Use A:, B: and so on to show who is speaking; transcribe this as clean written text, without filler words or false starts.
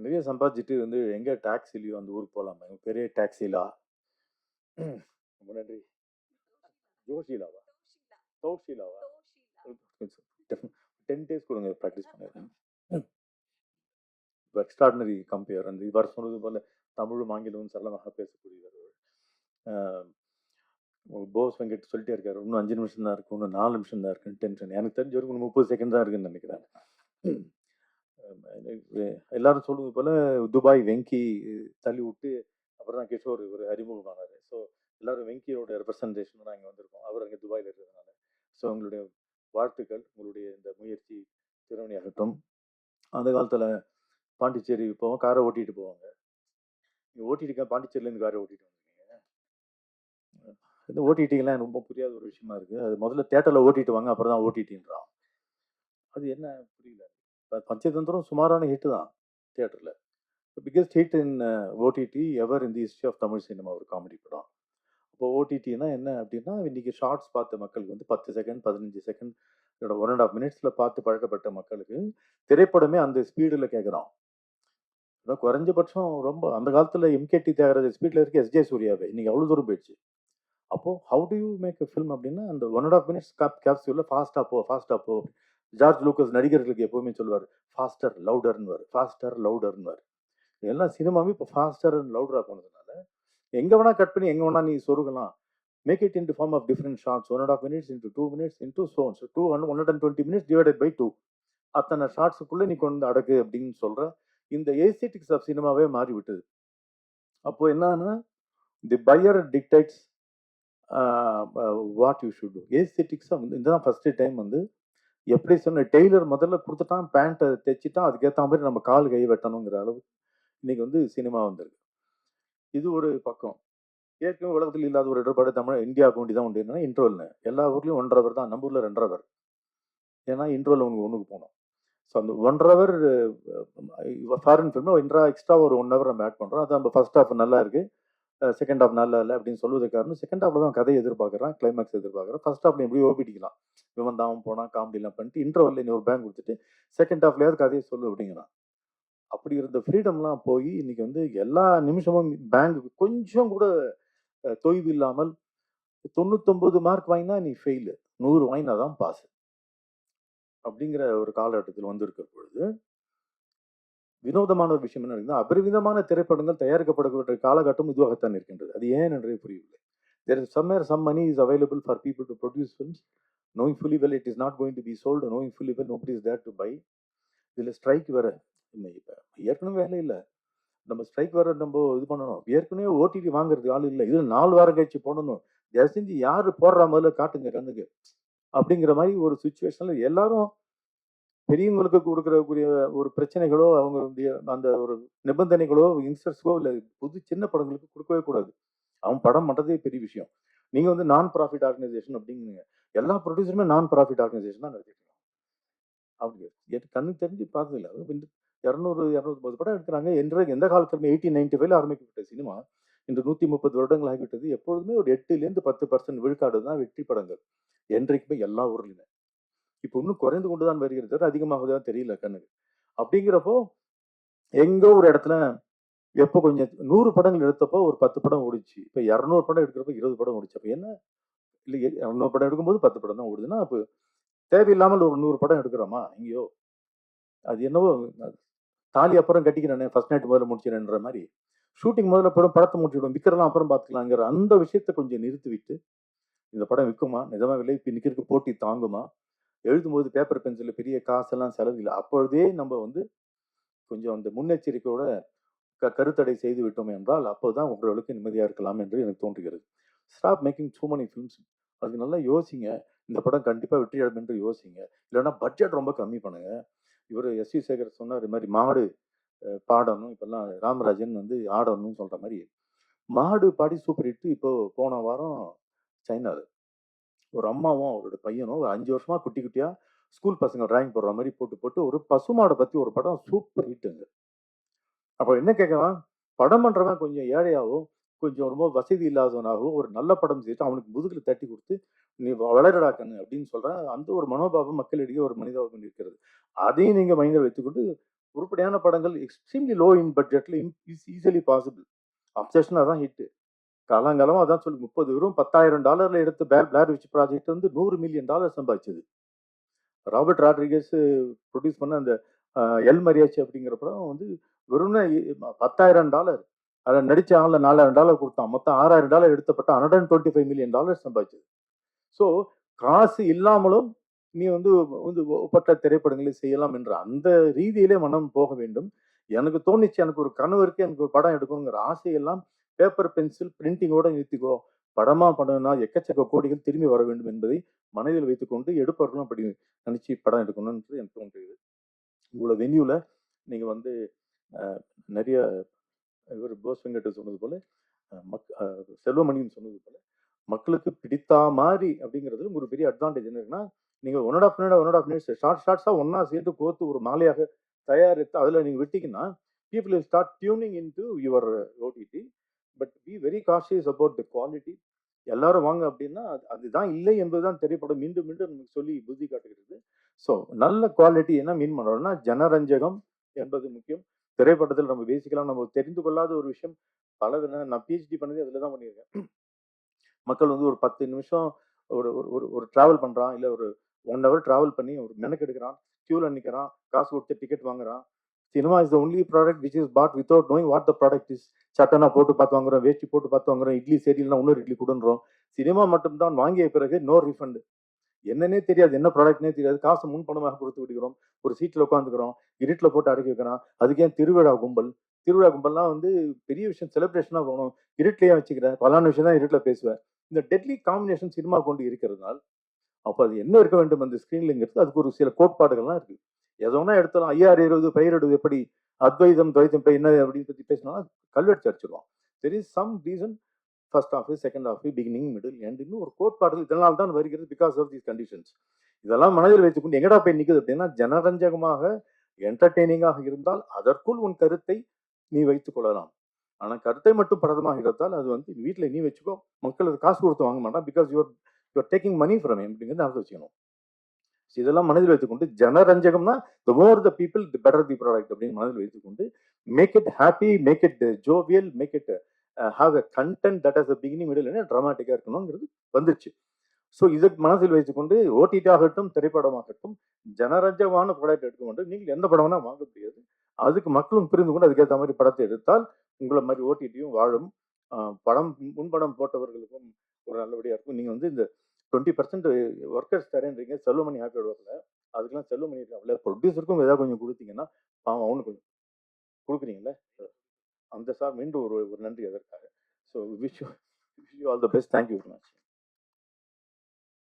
A: நிறைய சம்பாதிச்சுட்டு வந்து எங்க டாக்ஸிலையோ அந்த ஊருக்கு போகலாமா? பெரிய டாக்ஸிலா? ரொம்ப நன்றி. ஜோஷிலாவா? தௌஷிலாவா? 10 டேஸ் கொடுங்க ப்ராக்டிஸ் பண்ணுறேன். எக்ஸ்ட்ராடினரி கம்பேர் அந்த இவர் சொன்னது போல தமிழும் ஆங்கிலமும் சரளமாக பேசக்கூடியவர். போஸ் வெங்கட் சொல்லிட்டே இருக்காரு, இன்னும் 5 நிமிஷம் தான் இருக்கு, இன்னும் 4 நிமிஷம் தான் இருக்குன்னு டென்ஷன். எனக்கு தெரிஞ்ச வரைக்கும் இன்னும் 30 செகண்ட் தான் இருக்குன்னு நினைக்கிறேன். எல்லாரும் சொல்றது போல துபாய் வெங்கி தள்ளி விட்டு அப்புறம் தான் கிஷோர் இவர் அறிமுகமானார். ஸோ எல்லாரும் வெங்கியோட ரெப்ரசன்டேஷன் தான் இங்கே வந்திருக்கோம், அவர் அங்கே துபாயில் இருக்கிறதுனால. ஸோ உங்களுடைய வாழ்த்துக்கள், உங்களுடைய இந்த முயற்சி திறமையாகட்டும். அந்த காலத்தில் பாண்டிச்சேரி போவோம், காரை ஓட்டிட்டு போவாங்க. நீங்கள் ஓட்டிட்டு பாண்டிச்சேரியிலேருந்து காரை ஓட்டிட்டு வந்திருக்கீங்க. இந்த ஓட்டிட்டிங்கெல்லாம் ரொம்ப புரியாத ஒரு விஷயமா இருக்குது. அது முதல்ல தேட்டரில் ஓட்டிட்டு வாங்க, அப்புறம் தான் ஓட்டிட்டின்றான். அது என்ன புரியல. பஞ்சதந்திரம் சுமாரான ஹிட்டு தான் தியேட்டரில். Biggest hit in OTT ever in the history of Tamil cinema ஒரு காமெடி படம். இப்போ ஓடிடினா என்ன அப்படின்னா, இன்னைக்கு ஷார்ட்ஸ் பார்த்த மக்களுக்கு வந்து 10 செகண்ட் 15 செகண்ட் 1.5 மினிட்ஸில் பார்த்து பழக்கப்பட்ட மக்களுக்கு திரைப்படமே அந்த ஸ்பீடில் கேட்குறான். குறைஞ்சபட்சம் ரொம்ப அந்த காலத்தில் எம்கேடி தியாகராஜ ஸ்பீடில் இருக்க எஸ்ஜே சூர்யாவே இன்னைக்கு அவ்வளோ தூரம் போயிடுச்சு. அப்போ how do you make a film அப்படின்னா, அந்த 1.5 மினிட்ஸ் கேப்சூலில் ஃபாஸ்ட்டாக போ. ஜார்ஜ் லூக்கஸ் நடிகர்களுக்கு எப்பவுமே சொல்லுவார், ஃபாஸ்டர் லவுடர்னுவார், ஃபாஸ்டர் லவுடர்னுவார். எல்லாம் சினிமாவே இப்போ ஃபாஸ்டர் அண்ட் லவுடராக போனதுனால எங்கே வேணா கட் பண்ணி எங்கே வேணா நீ சொருகலாம். Make it into form of different shorts, 1.5 minutes into 2 minutes into so 120 minutes divided by 2. அத்தனை ஷார்ட்ஸுக்குள்ளே நீ கொண்டு அடக்கு அப்படின்னு சொல்கிற இந்த ஏஸ்தெட்டிக்ஸ் ஆஃப் சினிமாவே மாறிவிட்டது. அப்போ என்னன்னா, the buyer dictates what you should do. ஏஸ்தெட்டிக்ஸாக வந்து இதுதான் ஃபர்ஸ்ட் டைம் வந்து எப்படி சொன்ன டெய்லர் முதல்ல கொடுத்துட்டான், பேண்ட்டை தைச்சிட்டான், அதுக்கேற்ற மாதிரி நம்ம கால் கை வெட்டணுங்கிற அளவு இன்னைக்கு வந்து சினிமா வந்திருக்கு. இது ஒரு பக்கம். ஏற்கனவே உலகத்தில் இல்லாத ஒரு இடர்பாடு தமிழ் இந்தியாவுக்கு வேண்டி தான் உண்டு. என்னன்னா இன்ட்ரோல்னு எல்லா ஊர்லேயும் 1.5 hour தான், நம்ம ஊரில் 2.5 hour. ஏன்னா இன்ட்ரோல் ஒன்றுக்கு போனோம். ஸோ அந்த 1.5 hour ஃபாரின் ஃபிலிம் எக்ஸ்ட்ரா ஒரு 1 hour நம்ம ஆட் பண்ணுறோம். அது நம்ம ஃபர்ஸ்ட் ஹாஃப் நல்லா இருக்கு, செகண்ட் ஹாஃப் நல்லா இல்லை அப்படின்னு சொல்வதற்கு காரணம், செகண்ட் ஹாஃப்ல தான் கதையை எதிர்பார்க்குறான், கிளைமேக்ஸ் எதிர்பார்க்குறான். ஃபர்ஸ்ட் ஹாஃப்ல எப்படி ஓபிடிக்கலாம், இவன் தான் போனால் காமெடிலாம் பண்ணிட்டு இன்ட்ரோவில் நீ ஒரு பேங்க் கொடுத்துட்டு செகண்ட் ஹாஃப்லேயாவது கதையை சொல்லு அப்படிங்கிறான். அப்படி இருந்த ஃப்ரீடம்லாம் போய் இன்னைக்கு வந்து எல்லா நிமிஷமும் பேங்க் கொஞ்சம் கூட தொய்வு இல்லாமல் 99 மார்க் வாங்கினா நீ ஃபெயிலு, 100 வாங்கினா தான் பாஸ் அப்படிங்கிற ஒரு காலகட்டத்தில் வந்திருக்கிற பொழுது வினோதமான ஒரு விஷயம் என்ன இருக்குன்னா, அபரிவிதமான திரைப்படங்கள் தயாரிக்கப்படக்கூடிய காலகட்டம் இதுவாகத்தான் இருக்கின்றது. அது ஏன் என்றே புரியவில்லை. There is somewhere some money is available for people to produce films, knowing fully well it is not going to be sold, knowing fully well nobody is there to buy. இதில் ஸ்ட்ரைக் வேற. இப்போ ஏற்கனவே வேலை இல்லை, நம்ம strike வேற நம்ம இது பண்ணணும். ஏற்கனவே ஓடிடி வாங்குறது ஆள் இல்லை, இது 4 வாரம் கழிச்சு போடணும். தயவு செஞ்சு யாரு போடுற முதல்ல காட்டுங்க கண்ணுக்கு அப்படிங்கிற மாதிரி ஒரு சுச்சுவேஷன்ல எல்லாரும் பெரியவங்களுக்கு கொடுக்கறக்கூடிய ஒரு பிரச்சனைகளோ அவங்க அந்த ஒரு நிபந்தனைகளோ யங்ஸ்டர்ஸ்க்கோ இல்லை புது சின்ன படங்களுக்கு கொடுக்கவே கூடாது. அவன் படம் பண்ணுறதே பெரிய விஷயம். நீங்க வந்து நான் ப்ராஃபிட் ஆர்கனைசேஷன் அப்படிங்கிறீங்க, எல்லா ப்ரொடியூசருமே நான் ப்ராஃபிட் ஆர்கனைசேஷன் தான் நடத்திட்டு இருக்காங்க. அப்படி கண்ணுக்கு தெரிஞ்சு பார்த்தது இல்லை. 200-250 படம் எடுக்கிறாங்க. எந்த காலத்துல 1895 ஆரம்பிக்கப்பட்ட சினிமா இன்று 130 வருடங்கள் ஆகிவிட்டது. எப்பொழுதுமே ஒரு 8% 10% விழுக்காடு தான் வெற்றி படங்கள் என்றைக்குமே எல்லா ஊர்லயுமே. இப்போ இன்னும் குறைந்து கொண்டுதான் வருகிறது, அதிகமாகதான் தெரியல கண்ணுக்கு. அப்படிங்கிறப்போ எங்கோ ஒரு இடத்துல எப்போ கொஞ்சம் 100 படங்கள் எடுத்தப்போ ஒரு 10 படம் ஓடிச்சு. இப்போ 200 படம் எடுக்கிறப்போ 20 படம் ஓடிச்சு. அப்போ என்ன இல்லை, 200 படம் எடுக்கும்போது 10 படம் தான் ஓடுதுன்னா அப்போ தேவையில்லாமல் ஒரு 100 படம் எடுக்கிறோமா எங்கேயோ. அது என்னவோ தாலி அப்புறம் கட்டிக்கிறேனே, ஃபர்ஸ்ட் நைட் முதல்ல முடிச்சிடன்ற மாதிரி ஷூட்டிங் முதல்ல படத்தை முடிச்சுவிடும், விற்கிறலாம் அப்புறம் பார்த்துக்கலாங்கிற அந்த விஷயத்தை கொஞ்சம் நிறுத்தி விட்டு, இந்த படம் விற்குமா, நிஜமா விலை நிற்கிறதுக்கு போட்டி தாங்குமா, எழுதும்போது பேப்பர் பென்சில் பெரிய காசெல்லாம் செலவில்லை, அப்பொழுதே நம்ம வந்து கொஞ்சம் அந்த முன்னெச்சரிக்கையோட கருத்தடை செய்து விட்டோம் என்றால் அப்போதான் உங்களுக்கு நிம்மதியா இருக்கலாம் என்று எனக்கு தோன்றுகிறது. Stop making too many films. அதுக்கு நல்லா யோசிங்க, இந்த படம் கண்டிப்பா வெற்றி அடையும் என்று யோசிங்க. இல்லைன்னா பட்ஜெட் ரொம்ப கம்மி பண்ணுங்க. இவர் எஸ்.வி. சேகர் சொன்னார், இது மாதிரி மாடு பாடணும், இப்பெல்லாம் ராமராஜன் வந்து ஆடணும்னு சொல்ற மாதிரி மாடு பாடி சூப்பர் ஹிட். இப்போ போன வாரம் சைனாவில் ஒரு அம்மாவும் அவரோட பையனும் ஒரு 5 வருஷமா குட்டி குட்டியா ஸ்கூல் பசங்க டிராயிங் போடுற மாதிரி போட்டு ஒரு பசுமாடை பத்தி ஒரு படம் சூப்பர் ஹிட்டுங்க. அப்போ என்ன கேட்கலாம், படம் பண்றவன் கொஞ்சம் ஏழையாவோ கொஞ்சம் ரொம்ப வசதி இல்லாதவனாகவோ ஒரு நல்ல படம் செய்து அவனுக்கு முதுகுல தட்டி கொடுத்து நீ வளரடா கண்ணு அப்படின்னு சொல்ற அந்த ஒரு மனோபாவம் மக்களிடையே ஒரு மனிதாபம் இருக்கிறது. அதையும் நீங்க மைண்டில் வைத்துக்கொண்டு உருப்படியான படங்கள் எக்ஸ்ட்ரீம்லி லோ இன் பட்ஜெட்ல இஸ் ஈஸிலி பாசிபிள். அப்சஷன் அதான் ஹிட். காலங்காலமா அதான் சொல்லி 30 வெறும் $10,000 எடுத்த பிளார் விச் ப்ராஜெக்ட் வந்து $100 மில்லியன் சம்பாதிச்சது. ராபர்ட் ராட்ரிகஸ் ப்ரொடியூஸ் பண்ண அந்த எல் மரியாச்சி அப்படிங்கிற படம் வந்து வெறும் $10,000. அதில் நடிச்ச ஆளில் $4,000 கொடுத்தான். மொத்தம் $6,000 எடுத்தப்பட்ட $125 மில்லியன் சம்பாதிச்சது. ஸோ காசு இல்லாமலும் நீ வந்து வந்து ஒப்பற்ற திரைப்படங்களை செய்யலாம் என்ற அந்த ரீதியிலே மனம் போக வேண்டும். எனக்கு தோணுச்சு, எனக்கு ஒரு கனவு இருக்கு, எனக்கு ஒரு படம் எடுக்கணுங்கிற ஆசையெல்லாம் பேப்பர் பென்சில் பிரிண்டிங்கோட நிறுத்திக்கோ. படமா பண்ணணும்னா எக்கச்சக்க கோடிகள் திரும்பி வர வேண்டும் என்பதை மனதில் வைத்துக்கொண்டு எடுப்பவர்களும் அப்படி நினைச்சு படம் எடுக்கணும்னு எனக்கு தோன்றுது. உங்களோட வென்யூல நீங்க வந்து நிறைய இவர் போஸ் வெங்கட் சொன்னது போல செல்வமணின்னு சொன்னது போல மக்களுக்கு பிடித்த மாதிரி அப்படிங்கிறதுல ஒரு பெரிய அட்வான்டேஜ் என்ன இருக்குன்னா, நீங்க 1.5 மினிட்ஸ் ஷார்ட்ஸா ஒன்னா சேர்த்து கோர்த்து ஒரு மாலையாக தயாரித்து அதுல நீங்க விட்டீங்கன்னா people will start tuning into your OTT. But be very cautious about the quality. எல்லாரும் வாங்க அப்படின்னா அதுதான் இல்லை என்பதுதான் திரைப்படம் மீண்டும் மீண்டும் நமக்கு சொல்லி புத்தி காட்டுகிறது. ஸோ நல்ல குவாலிட்டி என்ன மீன் பண்றோம்னா ஜனரஞ்சகம் என்பது முக்கியம். திரைப்படத்தில் நம்ம பேசிக்கலாம், நம்ம தெரிந்து கொள்ளாத ஒரு விஷயம் பல நான் பிஹெச்டி பண்ணது அதில் தான் பண்ணியிருக்கேன். மக்கள் வந்து ஒரு 10 நிமிஷம் ஒரு ஒரு ஒரு டிராவல் பண்றான், இல்லை ஒரு 1 ஹவர் டிராவல் பண்ணி ஒரு மெனக்கெடுக்கிறான், கியூல நிற்கிறான், காசு கொடுத்து டிக்கெட் வாங்குறான். Cinema is the only product which is bought without knowing what the product is. சட்டனா போட்டு பார்த்து வாங்குறோம், வேஷ்டி போட்டு பார்த்து வாங்குறோம், இட்லி சரியில்லைனா இன்னொரு இட்லி கொடுன்றோம். சினிமா மட்டும்தான் வாங்கிய பிறகு நோ ரிஃபண்ட். என்னன்னே தெரியாது, என்ன ப்ராடக்ட்னே தெரியாது, காசு முன் பணமாக கொடுத்து விடுகிறோம், ஒரு சீட்டில் உட்காந்துக்கிறோம், இருட்டில் போட்டு அடக்கி வைக்கிறான். அதுக்கு ஏன் திருவிழா கும்பல்? திருவிழா கும்பல்லாம் வந்து பெரிய விஷயம், செலிப்ரேஷனாக போகணும், இருட்டிலேயே வச்சுக்கிறேன், பலான விஷயம் தான் இருட்டில் பேசுவேன். இந்த டெட்லி காம்பினேஷன் சினிமா கொண்டு இருக்கிறதுனால் அப்போ அது என்ன இருக்க வேண்டும் அந்த ஸ்கிரீன்லங்கிறது அதுக்கு ஒரு சில கோட்பாடுகள்லாம் இருக்கு. எதோனா எடுத்தலாம், ஐயாறு 20 பயிரிடுவது எப்படி, அத்வைதம் துவைத்தம் என்ன அப்படின்னு பத்தி பேசினா கல்வெடுத்து அடிச்சிருவோம். There is some reason, first half, second half, beginning, middle, end, இன்னும் ஒரு கோட்பாடுகள் இதனால் தான் வருகிறது. Because of these conditions. இதெல்லாம் மனதில் வைத்துக்கொண்டு எங்கடா போய் நிற்குது அப்படின்னா, ஜனரஞ்சகமாக என்டர்டெய்னிங்காக இருந்தால் அதற்குள் உன் கருத்தை நீ வைத்துக் கொள்ளலாம். ஆனா கருத்தை மட்டும் பிரதமாக இருந்தால் அது வந்து வீட்டுல நீ வச்சுக்கோ, மக்கள் அது காசு கொடுத்து வாங்க மாட்டான். Because you're taking money from அப்படிங்கிறது நான் வச்சுக்கணும். இதெல்லாம் மனதில் வைத்துக்கொண்டு ஜனரஞ்சகம்னா the more the people the better the product அப்படின்னு மனதில் வைத்துக்கொண்டு make it happy, make it jovial, make it have a content that has a beginning, middle and dramatic-ஆ இருக்கணுங்கிறது வந்துருச்சு. ஸோ இதை மனதில் வைத்துக்கொண்டு ஓடிடி ஆகட்டும், திரைப்படமாகட்டும், ஜனரஞ்சகமான ப்ராடக்ட் எடுக்க வேண்டும். நீங்கள் எந்த படம் வேணா வாங்க முடியாது. அதுக்கு மக்களும் புரிந்து கொண்டு அதுக்கேற்ற மாதிரி படத்தை எடுத்தால் உங்களை மாதிரி ஓடிடியும் வாழும். படம் முன்படம் போட்டவர்களுக்கும் ஒரு நல்லபடியா இருக்கும். நீங்க வந்து இந்த 20% ஒர்க்கர்ஸ் தரேன்றீங்க, செல்வமணி ஹாப்பி வருவாங்கல்ல, அதுக்கெல்லாம் செல்வமணி இருக்காங்கல்ல, ப்ரொடியூசருக்கும் ஏதாவது கொஞ்சம் கொடுத்தீங்கன்னா பாவம் அவனு கொஞ்சம் கொடுக்குறீங்கல்ல, அந்த சார் மீண்டும் ஒரு நன்றி அதற்காக. So wish you all the best. Thank you very much.